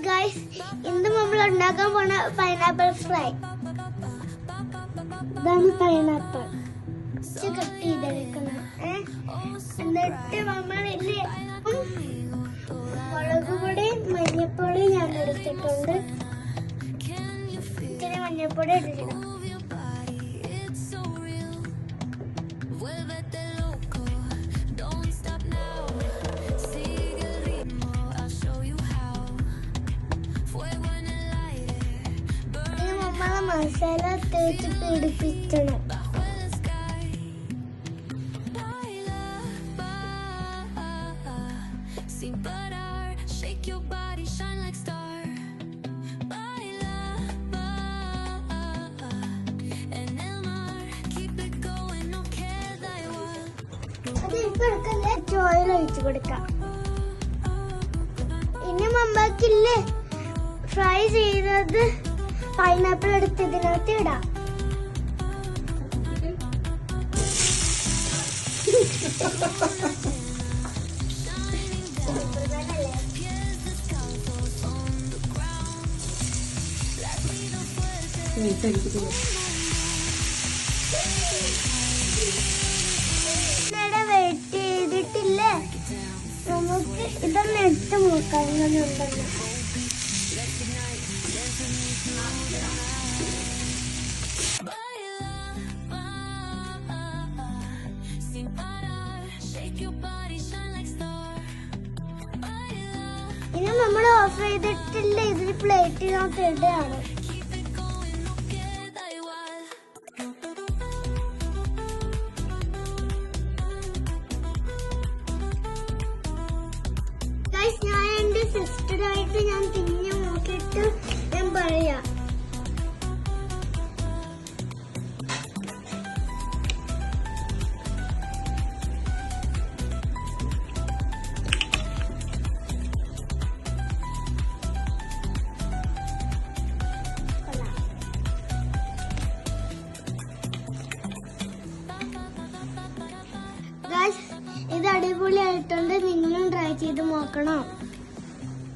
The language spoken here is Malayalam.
ഗൈസ്, ഇന്ന് നമ്മൾ ഉണ്ടാക്കാൻ പോണ പൈനാപ്പിൾ ഫ്രൈ. ഇതാണ് പൈനാപ്പിൾ കട്ട് ചെയ്തെടുക്കണം. എന്നിട്ട് നമ്മളില്ലേ മുളക് പൊടി മഞ്ഞപ്പൊടി ഞാൻ എടുത്തിട്ടുണ്ട്. ഇച്ചിരി മഞ്ഞപ്പൊടി ഇട്ടിട്ടുണ്ട്. മസാല തേച്ച് പിടിപ്പിക്കണം. ഓയിൽ ഒഴിച്ചു കൊടുക്കാം. ഇനി മമ്പാക്കില്ലേ ഫ്രൈ ചെയ്തത് പൈനാപ്പിൾ എടുത്ത് ഇതിനകത്ത് ഇടാം. വെയിറ്റ് ചെയ്തിട്ടില്ലേ, നമുക്ക് ഇതൊന്ന് എടുത്ത് നോക്കാം. ഇങ്ങനെ ഉണ്ടല്ലോ. ഇനി നമ്മൾ ഓഫ് ചെയ്തിട്ടില്ല, ഇതിൽ പ്ലേറ്റിനകത്ത് ഇടുകയാണ്. ഞാൻ എന്റെ സിസ്റ്ററായിട്ട് ഞാൻ തിരിഞ്ഞു നോക്കിയിട്ട് ഞാൻ പറയാം. ഇത് അടിപൊളിയായിട്ടുണ്ട്. നിങ്ങളും ട്രൈ ചെയ്ത് നോക്കണം.